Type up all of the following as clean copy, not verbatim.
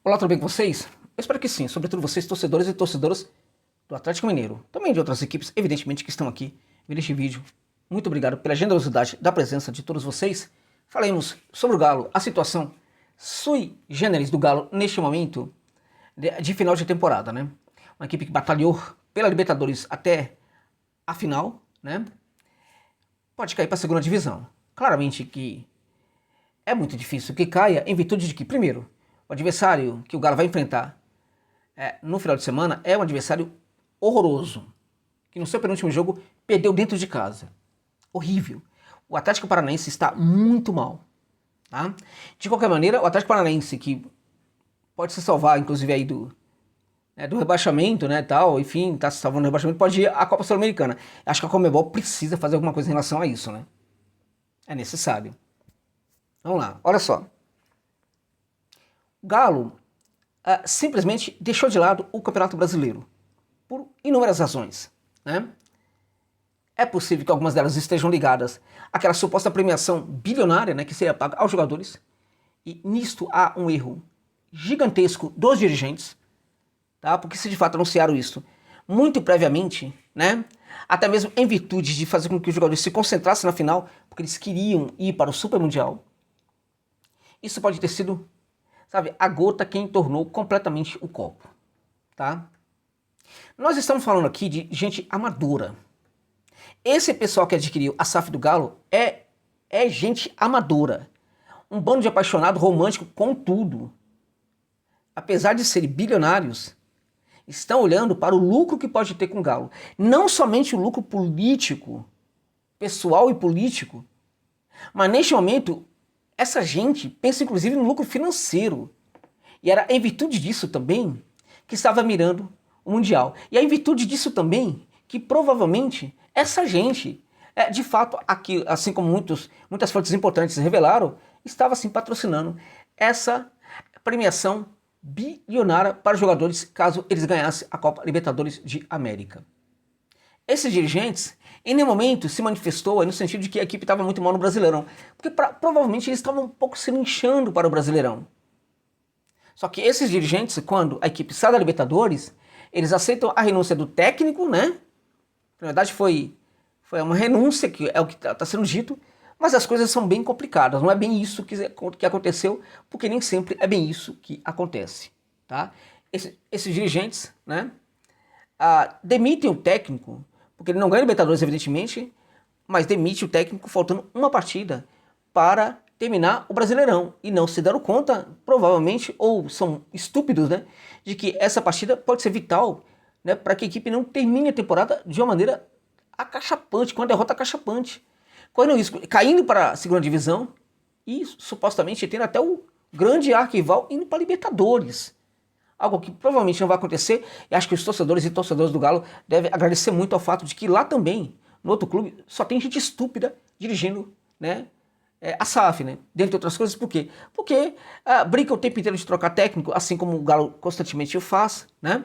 Olá, tudo bem com vocês? Eu espero que sim, sobretudo vocês, torcedores e torcedoras do Atlético Mineiro, também de outras equipes, evidentemente, que estão aqui vendo este vídeo. Muito obrigado pela generosidade da presença de todos vocês. Falemos sobre o Galo, a situação sui generis do Galo neste momento de final de temporada, né? Uma equipe que batalhou pela Libertadores até a final, né? Pode cair para a segunda divisão. Claramente que é muito difícil que caia em virtude de que, primeiro, o adversário que o Galo vai enfrentar no final de semana é um adversário horroroso, que no seu penúltimo jogo perdeu dentro de casa. Horrível. O Atlético Paranaense está muito mal. Tá? De qualquer maneira, o Atlético Paranaense, que pode se salvar, inclusive, aí do rebaixamento, né, tal, enfim, está se salvando do rebaixamento, pode ir à Copa Sul-Americana. Acho que a Conmebol precisa fazer alguma coisa em relação a isso, né? É necessário. Vamos lá, olha só. O Galo simplesmente deixou de lado o Campeonato Brasileiro, por inúmeras razões, né? É possível que algumas delas estejam ligadas àquela suposta premiação bilionária, né, que seria paga aos jogadores, e nisto há um erro gigantesco dos dirigentes, tá? Porque se de fato anunciaram isso muito previamente, né, até mesmo em virtude de fazer com que os jogadores se concentrassem na final, porque eles queriam ir para o Super Mundial, isso pode ter sido, sabe, a gota que entornou completamente o copo, tá? Nós estamos falando aqui de gente amadora. Esse pessoal que adquiriu a SAF do Galo é gente amadora. Um bando de apaixonado romântico com tudo. Apesar de serem bilionários, estão olhando para o lucro que pode ter com o Galo. Não somente o lucro político, pessoal e político, mas neste momento, essa gente pensa inclusive no lucro financeiro. E era em virtude disso também que estava mirando o Mundial. E é em virtude disso também que provavelmente essa gente, de fato, aqui, assim como muitas fontes importantes revelaram, estava assim patrocinando essa premiação bilionária para os jogadores caso eles ganhassem a Copa Libertadores de América. Esses dirigentes, em nenhum momento se manifestou no sentido de que a equipe estava muito mal no Brasileirão, porque provavelmente eles estavam um pouco se linchando para o Brasileirão. Só que esses dirigentes, quando a equipe sai da Libertadores, eles aceitam a renúncia do técnico, né? Na verdade foi uma renúncia, que é o que está sendo dito, mas as coisas são bem complicadas, não é bem isso que aconteceu, porque nem sempre é bem isso que acontece. Tá? Esses dirigentes, né, demitem o técnico, porque ele não ganha Libertadores, evidentemente, mas demite o técnico faltando uma partida para terminar o Brasileirão, e não se deram conta, provavelmente, ou são estúpidos, né, de que essa partida pode ser vital, né, para que a equipe não termine a temporada de uma maneira acachapante, com uma derrota acachapante, correndo risco, caindo para a segunda divisão e supostamente tendo até o grande arquival indo para a Libertadores. Algo que provavelmente não vai acontecer, e acho que os torcedores e torcedoras do Galo devem agradecer muito ao fato de que lá também, no outro clube, só tem gente estúpida dirigindo, né, a SAF, né? Dentre outras coisas, por quê? Porque brinca o tempo inteiro de trocar técnico, assim como o Galo constantemente o faz, né?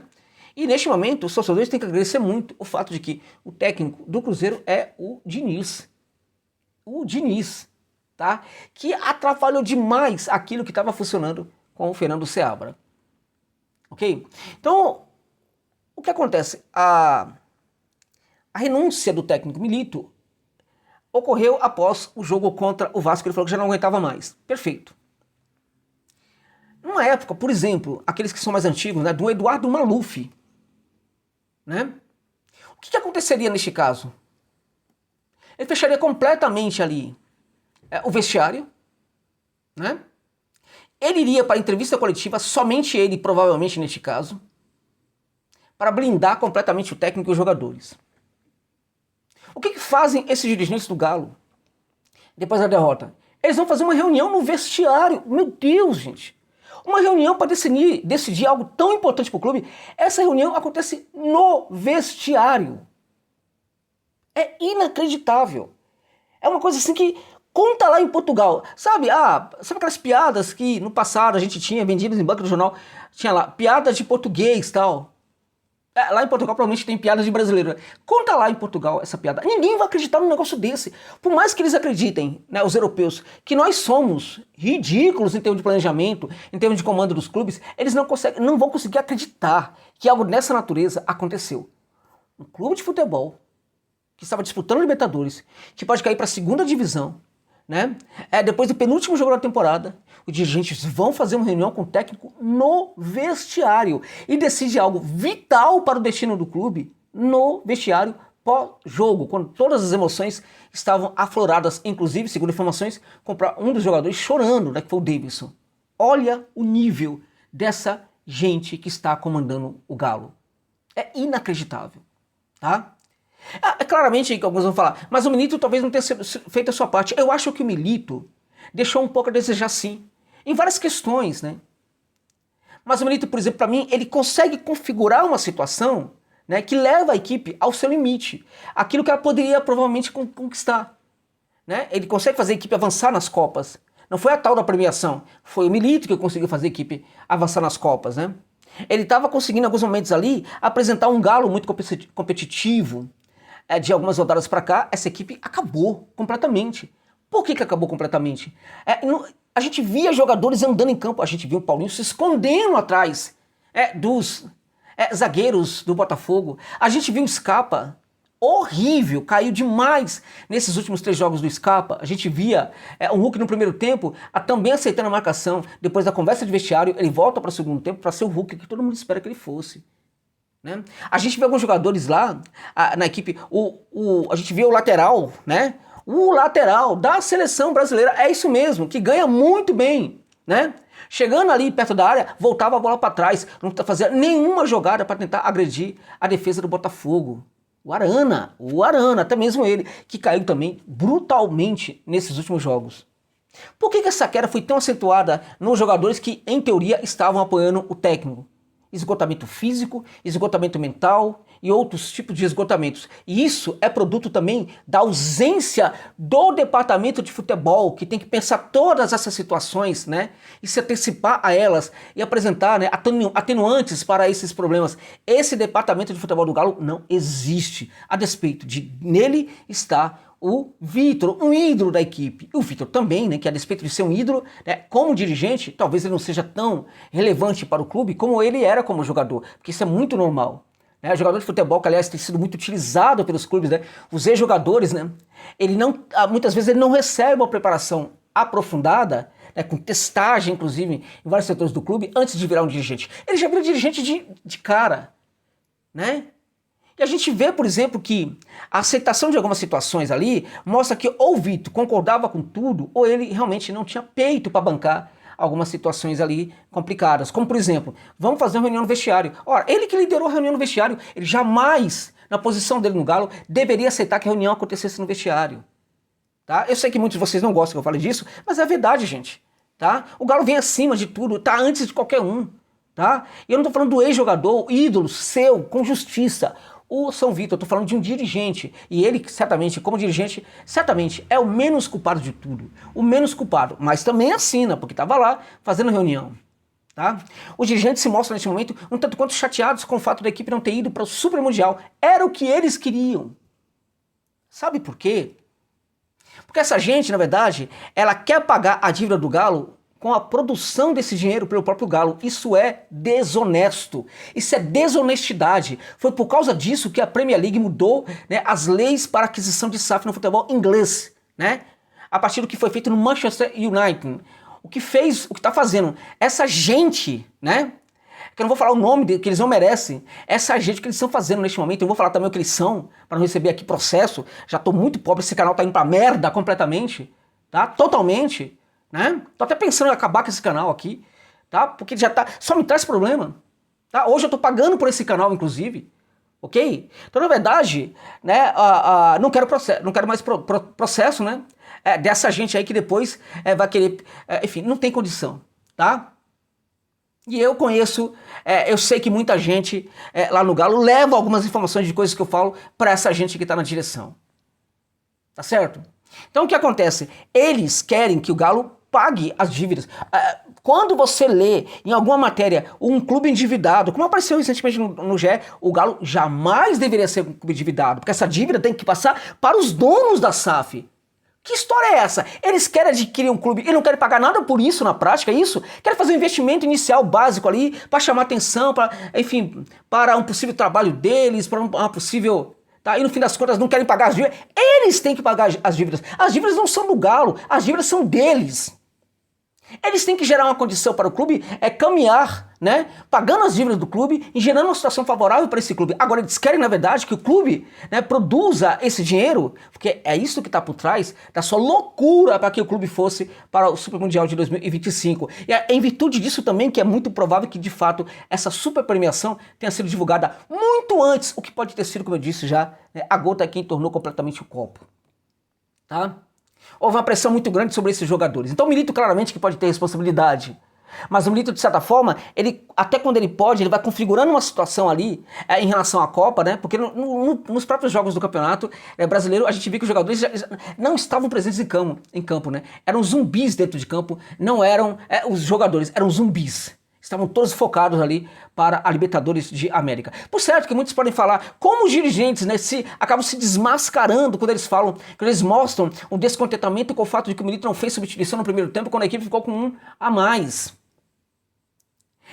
E neste momento, os torcedores têm que agradecer muito o fato de que o técnico do Cruzeiro é o Diniz. O Diniz, tá? Que atrapalhou demais aquilo que estava funcionando com o Fernando Seabra. Ok? Então, o que acontece? A renúncia do técnico Milito ocorreu após o jogo contra o Vasco. Ele falou que já não aguentava mais. Perfeito. Numa época, por exemplo, aqueles que são mais antigos, né, do Eduardo Maluf, né? O que aconteceria neste caso? Ele fecharia completamente ali o vestiário, né? Ele iria para a entrevista coletiva, somente ele, provavelmente neste caso, para blindar completamente o técnico e os jogadores. O que fazem esses dirigentes do Galo depois da derrota? Eles vão fazer uma reunião no vestiário. Meu Deus, gente! Uma reunião para decidir algo tão importante para o clube. Essa reunião acontece no vestiário. É inacreditável. É uma coisa assim que conta lá em Portugal. Sabe aquelas piadas que no passado a gente tinha vendidas em banca do jornal? Tinha lá, piadas de português e tal. Lá em Portugal provavelmente tem piada de brasileiro. Né? Conta lá em Portugal essa piada. Ninguém vai acreditar num negócio desse. Por mais que eles acreditem, né, os europeus, que nós somos ridículos em termos de planejamento, em termos de comando dos clubes, eles não vão conseguir acreditar que algo dessa natureza aconteceu. Um clube de futebol que estava disputando Libertadores, que pode cair para a segunda divisão, né? Depois do penúltimo jogo da temporada, os dirigentes vão fazer uma reunião com o técnico no vestiário e decide algo vital para o destino do clube no vestiário pós-jogo, quando todas as emoções estavam afloradas, inclusive, segundo informações, comprar um dos jogadores chorando, né, que foi o Davidson. Olha o nível dessa gente que está comandando o Galo. É inacreditável, tá? Claramente que alguns vão falar, mas o Milito talvez não tenha feito a sua parte. Eu acho que o Milito deixou um pouco a desejar sim, em várias questões, né? Mas o Milito, por exemplo, para mim, ele consegue configurar uma situação, né, que leva a equipe ao seu limite. Aquilo que ela poderia provavelmente conquistar. Né? Ele consegue fazer a equipe avançar nas Copas. Não foi a tal da premiação, foi o Milito que conseguiu fazer a equipe avançar nas Copas, né? Ele estava conseguindo, em alguns momentos ali, apresentar um Galo muito competitivo. De algumas rodadas para cá, essa equipe acabou completamente. Por que acabou completamente? A gente via jogadores andando em campo, a gente viu o Paulinho se escondendo atrás dos zagueiros do Botafogo. A gente viu o Scarpa, horrível, caiu demais nesses últimos 3 jogos do Scarpa. A gente via o Hulk no primeiro tempo também aceitando a marcação. Depois da conversa de vestiário, ele volta para o segundo tempo para ser o Hulk que todo mundo espera que ele fosse. Né? A gente vê alguns jogadores lá na equipe, a gente vê o lateral, né? O lateral da seleção brasileira, é isso mesmo, que ganha muito bem, né? Chegando ali perto da área, voltava a bola para trás, não fazia nenhuma jogada para tentar agredir a defesa do Botafogo. O Arana, até mesmo ele, que caiu também brutalmente nesses últimos jogos. Por que essa queda foi tão acentuada nos jogadores que, em teoria, estavam apoiando o técnico? Esgotamento físico, esgotamento mental e outros tipos de esgotamentos. E isso é produto também da ausência do departamento de futebol, que tem que pensar todas essas situações, né? E se antecipar a elas e apresentar, né, atenuantes para esses problemas. Esse departamento de futebol do Galo não existe, a despeito de nele está o Vitor, um ídolo da equipe. E o Vitor também, né, que a despeito de ser um ídolo, né, como dirigente, talvez ele não seja tão relevante para o clube como ele era como jogador, porque isso é muito normal. Né? O jogador de futebol, que aliás tem sido muito utilizado pelos clubes, né, os ex-jogadores, né, muitas vezes ele não recebe uma preparação aprofundada, né, com testagem, inclusive, em vários setores do clube, antes de virar um dirigente. Ele já vira dirigente de cara, né? E a gente vê, por exemplo, que a aceitação de algumas situações ali mostra que ou o Vitor concordava com tudo, ou ele realmente não tinha peito para bancar algumas situações ali complicadas. Como, por exemplo, vamos fazer uma reunião no vestiário. Ora, ele que liderou a reunião no vestiário, ele jamais, na posição dele no Galo, deveria aceitar que a reunião acontecesse no vestiário. Tá? Eu sei que muitos de vocês não gostam que eu fale disso, mas é verdade, gente. Tá? O Galo vem acima de tudo, tá antes de qualquer um. Tá? E eu não estou falando do ex-jogador, ídolo seu, com justiça. O São Vitor, eu estou falando de um dirigente, e ele certamente, como dirigente, certamente é o menos culpado de tudo, o menos culpado, mas também assina, porque estava lá fazendo reunião. Tá? Os dirigentes se mostram nesse momento um tanto quanto chateados com o fato da equipe não ter ido para o Super Mundial, era o que eles queriam. Sabe por quê? Porque essa gente, na verdade, ela quer pagar a dívida do Galo com a produção desse dinheiro pelo próprio Galo. Isso é desonesto. Isso é desonestidade. Foi por causa disso que a Premier League mudou, né, as leis para aquisição de SAF no futebol inglês, né? A partir do que foi feito no Manchester United. O que está fazendo essa gente, né? Que eu não vou falar o nome que eles não merecem. Essa gente que eles estão fazendo neste momento. Eu vou falar também o que eles são, para não receber aqui processo. Já estou muito pobre, esse canal está indo pra merda completamente, tá? Totalmente. Né? Tô até pensando em acabar com esse canal aqui, tá? Porque já tá, só me traz problema, tá? Hoje eu tô pagando por esse canal, inclusive, ok? Então, na verdade, né, não quero mais processo, né? Dessa gente aí que depois vai querer, enfim, não tem condição, tá? E eu conheço, eu sei que muita gente lá no Galo leva algumas informações de coisas que eu falo para essa gente que tá na direção, tá certo? Então o que acontece? Eles querem que o Galo pague as dívidas. Quando você lê em alguma matéria um clube endividado, como apareceu recentemente no GE, o Galo jamais deveria ser um clube endividado, porque essa dívida tem que passar para os donos da SAF. Que história é essa? Eles querem adquirir um clube e não querem pagar nada por isso na prática, é isso? Querem fazer um investimento inicial básico ali para chamar atenção, enfim, para um possível trabalho deles, para uma possível... Tá? E no fim das contas não querem pagar as dívidas. Eles têm que pagar as dívidas. As dívidas não são do Galo, as dívidas são deles. Eles têm que gerar uma condição para o clube caminhar, né, pagando as dívidas do clube e gerando uma situação favorável para esse clube. Agora eles querem, na verdade, que o clube, né, produza esse dinheiro, porque é isso que está por trás da sua loucura para que o clube fosse para o Super Mundial de 2025. E é em virtude disso também que é muito provável que, de fato, essa super premiação tenha sido divulgada muito antes, o que pode ter sido, como eu disse já, né, a gota que entornou completamente o copo. Tá? Houve uma pressão muito grande sobre esses jogadores. Então o Milito claramente que pode ter responsabilidade. Mas o Milito, de certa forma, ele, até quando ele pode, ele vai configurando uma situação ali em relação à Copa, né? Porque nos próprios jogos do campeonato brasileiro, a gente viu que os jogadores já não estavam presentes em campo, né? Eram zumbis dentro de campo, não eram os jogadores, eram zumbis. Estavam todos focados ali para a Libertadores de América. Por certo que muitos podem falar como os dirigentes, né, acabam se desmascarando quando eles falam, quando eles mostram um descontentamento com o fato de que o Milito não fez substituição no primeiro tempo quando a equipe ficou com um a mais.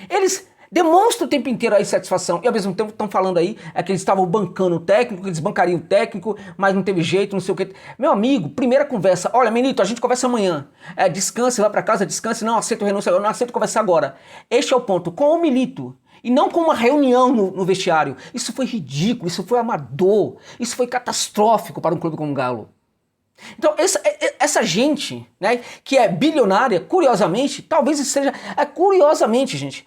Eles demonstram o tempo inteiro a insatisfação e ao mesmo tempo estão falando aí que eles estavam bancando o técnico, que eles bancariam o técnico, mas não teve jeito, não sei o que. Meu amigo, primeira conversa, olha, Milito, a gente conversa amanhã. Descanse, vai pra casa, descanse, não aceito renúncia, eu não aceito conversar agora. Este é o ponto, com o Milito. E não com uma reunião no vestiário. Isso foi ridículo, isso foi amador, isso foi catastrófico para um clube como o Galo. Então, essa gente, né, que é bilionária, curiosamente, talvez seja, curiosamente, gente,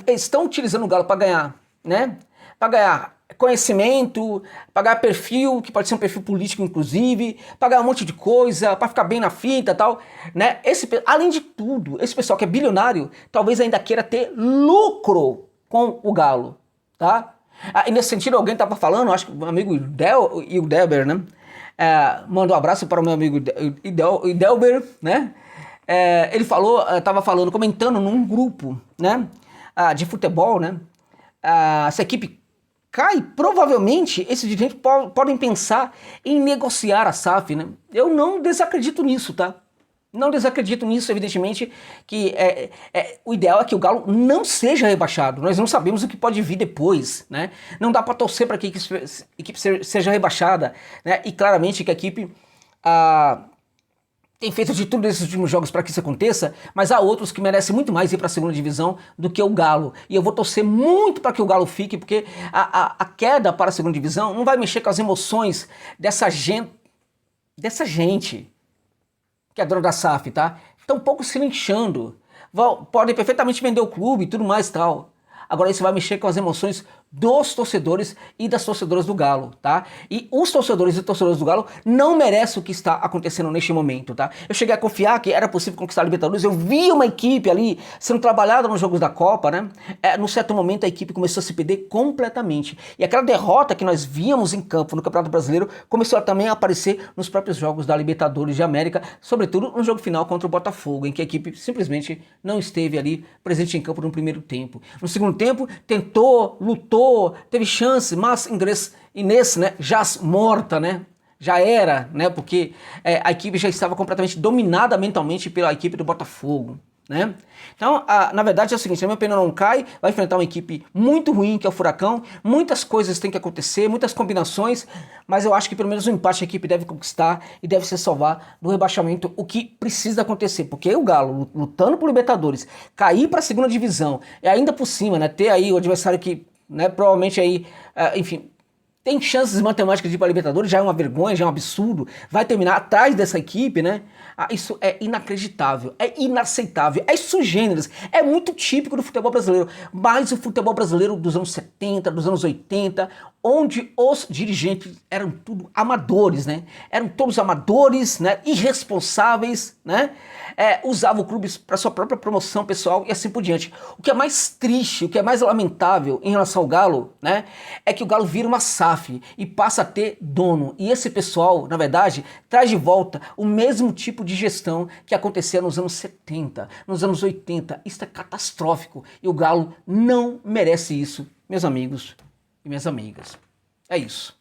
estão utilizando o Galo para ganhar, né, para ganhar conhecimento, para ganhar perfil, que pode ser um perfil político, inclusive, para ganhar um monte de coisa, para ficar bem na fita e tal, né, além de tudo, esse pessoal que é bilionário, talvez ainda queira ter lucro com o Galo, tá? E nesse sentido, alguém estava falando, acho que o amigo Hildeber, né, manda um abraço para o meu amigo Idelber, né? Ele estava falando, comentando num grupo, né, de futebol, né? Se a equipe cai, provavelmente esses dirigentes podem pensar em negociar a SAF, né? Eu não desacredito nisso, tá? Não desacredito nisso, evidentemente, que o ideal é que o Galo não seja rebaixado. Nós não sabemos o que pode vir depois, né? Não dá para torcer para que a equipe seja rebaixada, né? E claramente que a equipe tem feito de tudo nesses últimos jogos para que isso aconteça, mas há outros que merecem muito mais ir para a segunda divisão do que o Galo. E eu vou torcer muito para que o Galo fique, porque a queda para a segunda divisão não vai mexer com as emoções dessa gente que é dona da SAF, tá? Estão um pouco se linchando. Podem perfeitamente vender o clube e tudo mais e tal. Agora isso vai mexer com as emoções dos torcedores e das torcedoras do Galo, tá? E os torcedores e torcedoras do Galo não merecem o que está acontecendo neste momento, tá? Eu cheguei a confiar que era possível conquistar a Libertadores, eu vi uma equipe ali sendo trabalhada nos jogos da Copa, né? Num certo momento a equipe começou a se perder completamente. E aquela derrota que nós víamos em campo no Campeonato Brasileiro começou também a aparecer nos próprios jogos da Libertadores de América, sobretudo no jogo final contra o Botafogo, em que a equipe simplesmente não esteve ali presente em campo no primeiro tempo. No segundo tempo, tentou, lutou, teve chance, mas Inês, né, já morta, né, já era, né, porque a equipe já estava completamente dominada mentalmente pela equipe do Botafogo, né. Então, na verdade é o seguinte, a minha pena não cai, vai enfrentar uma equipe muito ruim, que é o Furacão, muitas coisas têm que acontecer, muitas combinações, mas eu acho que pelo menos um empate a equipe deve conquistar e deve se salvar do rebaixamento, o que precisa acontecer, porque o Galo, lutando por Libertadores, cair para a segunda divisão, e ainda por cima, né, ter aí o adversário que, né, provavelmente aí, enfim, tem chances matemáticas de ir para a Libertadores, já é uma vergonha, já é um absurdo, vai terminar atrás dessa equipe, né? Isso é inacreditável, é inaceitável, é sui generis, é muito típico do futebol brasileiro, mas o futebol brasileiro dos anos 70, dos anos 80, onde os dirigentes eram tudo amadores, né? Eram todos amadores, né? Irresponsáveis, né? Usavam clubes para sua própria promoção pessoal e assim por diante. O que é mais triste, o que é mais lamentável em relação ao Galo, né? É que o Galo vira uma SAF. SAF e passa a ter dono. E esse pessoal, na verdade, traz de volta o mesmo tipo de gestão que acontecia nos anos 70, nos anos 80. Isso é catastrófico e o Galo não merece isso, meus amigos e minhas amigas. É isso.